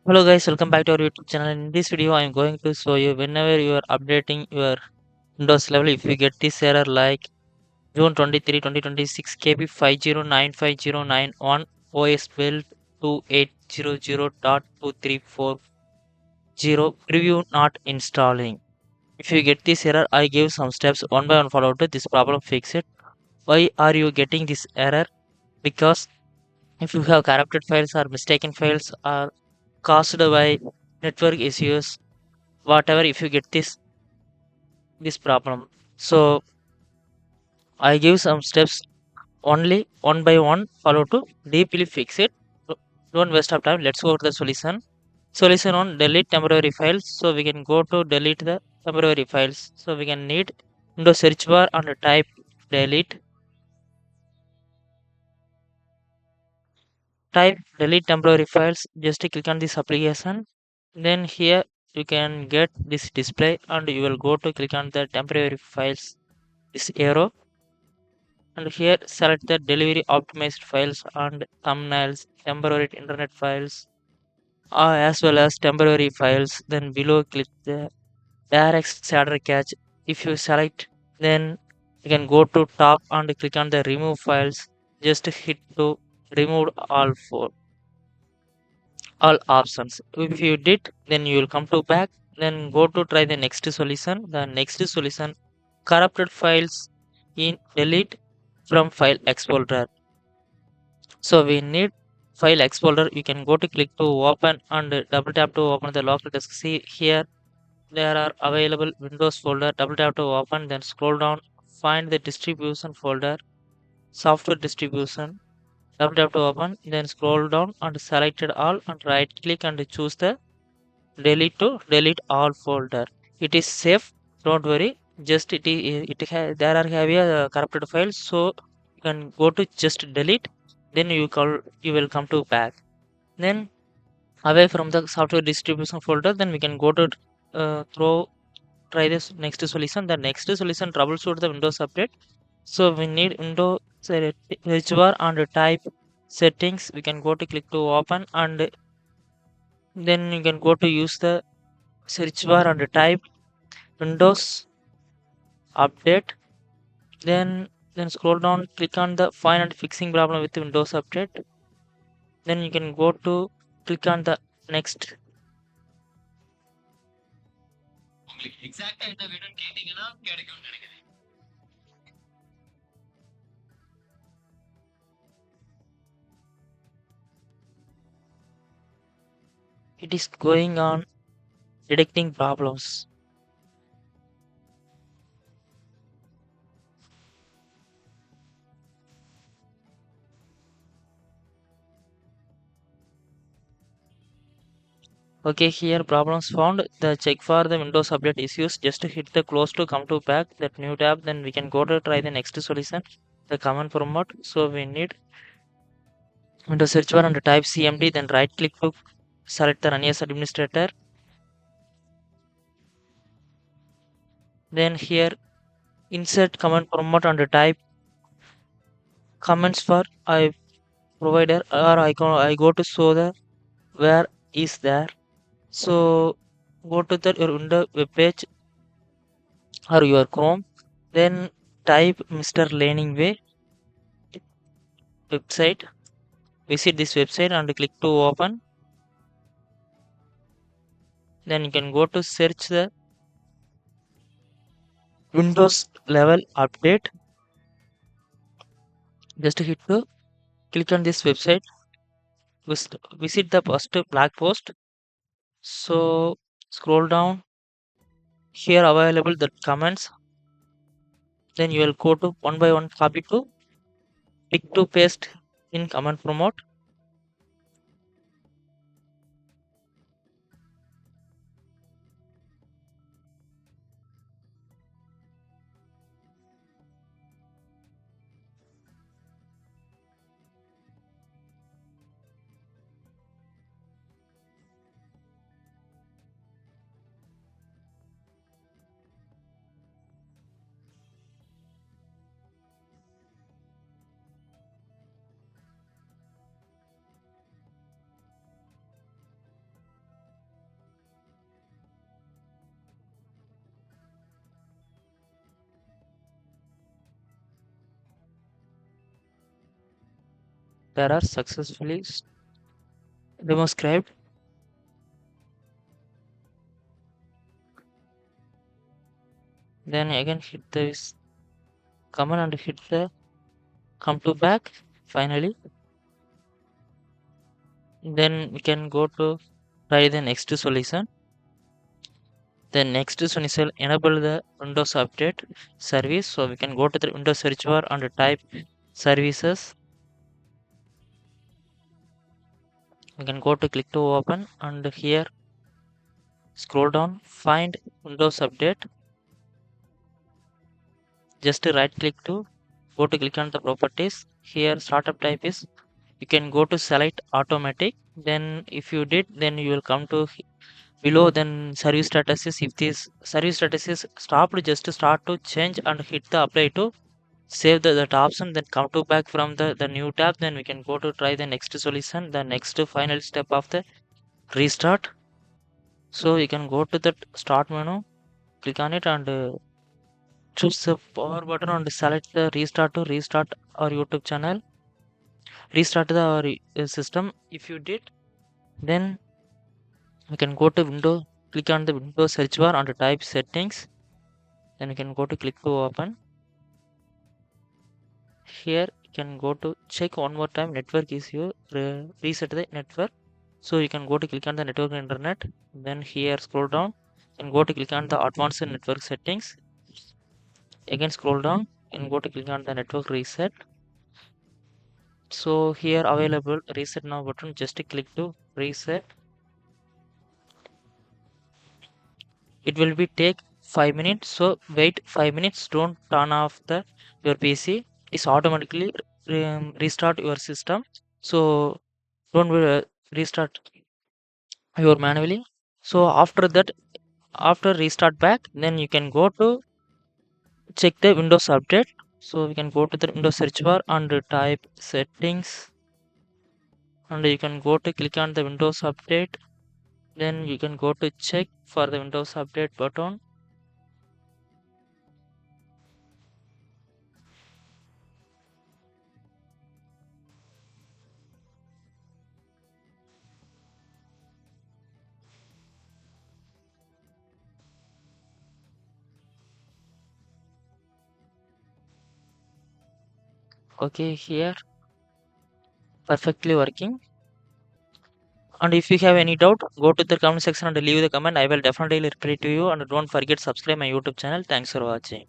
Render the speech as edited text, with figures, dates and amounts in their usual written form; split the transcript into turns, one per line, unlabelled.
Hello guys, welcome back to our YouTube channel. In this video, I am going to show you whenever you are updating your Windows level, if you get this error like June 23, 2026 KB5095091 OS build 2800.2340 preview not installing. If you get this error, I give some steps one by one follow to this problem fix it. Why are you getting this error? Because if you have corrupted files or mistaken files or caused by network issues, whatever, if you get this problem, so I give some steps only one by one follow to deeply fix it. Don't waste of time, let's go to the solution on delete temporary files. So we can go to delete the temporary files, so we can need into search bar and type delete, type delete temporary files, just click on this application. Then here you can get this display and you will go to click on the temporary files, this arrow, and here select the delivery optimized files and thumbnails, temporary internet files, as well as temporary files. Then below click the direct shader catch. If you select, then you can go to top and click on the remove files. Just hit to remove all options. If you did, then you will come to back. Then go to try the next solution. The next solution, corrupted files in delete from file explorer. So we need file explorer. You can go to click to open and double tap to open the local disk. See here there are available Windows folder. Double tap to open, then scroll down, find the distribution folder, software distribution. Double tap to open, then scroll down and select it all and right click and choose the delete to delete all folder. It is safe. Don't worry. Just there are heavy corrupted files, so you can go to just delete. Then you will come to back. Then away from the software distribution folder, then we can go to throw try this next solution. The next solution, troubleshoot the Windows update. So we need Windows search bar and type settings. We can go to click to open and then you can go to use the search bar and type Windows update. Then scroll down, click on the find and fixing problem with Windows update. Then you can go to click on the next. It is going on detecting problems. Okay, here problems found. The check for the Windows update issues. Just hit the close to come to back that new tab. Then we can go to try the next solution. The command promote. So we need Windows search bar and type CMD. Then right click to select the run as administrator. Then here insert command promote and type comments for I provider or I go to show the where is there. So go to the your window web page or your Chrome. Then type Mr. Learning Way website. Visit this website and click to open. Then you can go to search the Windows level update. Just hit to click on this website. Visit the first blog post. So scroll down. Here available the comments. Then you will go to one by one copy to pick to paste in command promote. error successfully remove script. Then again hit this command and hit the come to back finally. Then we can go to try the next solution. The next solution enable the Windows Update service. So we can go to the Windows search bar and type services. We can go to click to open and here scroll down, find Windows Update. Just right click to go to click on the properties. Here startup type is you can go to select automatic. Then if you did, then you will come to below. Then service status is if this service status is stopped, just start to change and hit the apply to save that option. Then come to back from the new tab. Then we can go to try the next solution, the next final step of the restart. So you can go to that start menu, click on it and choose the power button and select the restart to restart our YouTube channel, restart the our system. If you did, then we can go to window, click on the Windows search bar and type settings. Then we can go to click to open. Here you can go to check one more time network issue, reset the network. So you can go to click on the network internet. Then here scroll down and go to click on the advanced network settings. Again scroll down and go to click on the network reset. So here available reset now button, just click to reset. It will be take 5 minutes, so wait 5 minutes. Don't turn off the your PC. It's automatically restart your system. So don't restart your manually. So after that, after restart back, then you can go to check the Windows update. So we can go to the Windows search bar and type settings, and you can go to click on the Windows update. Then you can go to check for the Windows update button. Okay, here perfectly working. And if you have any doubt, go to the comment section and leave the comment. I will definitely reply to you. And don't forget subscribe my YouTube channel. Thanks for watching.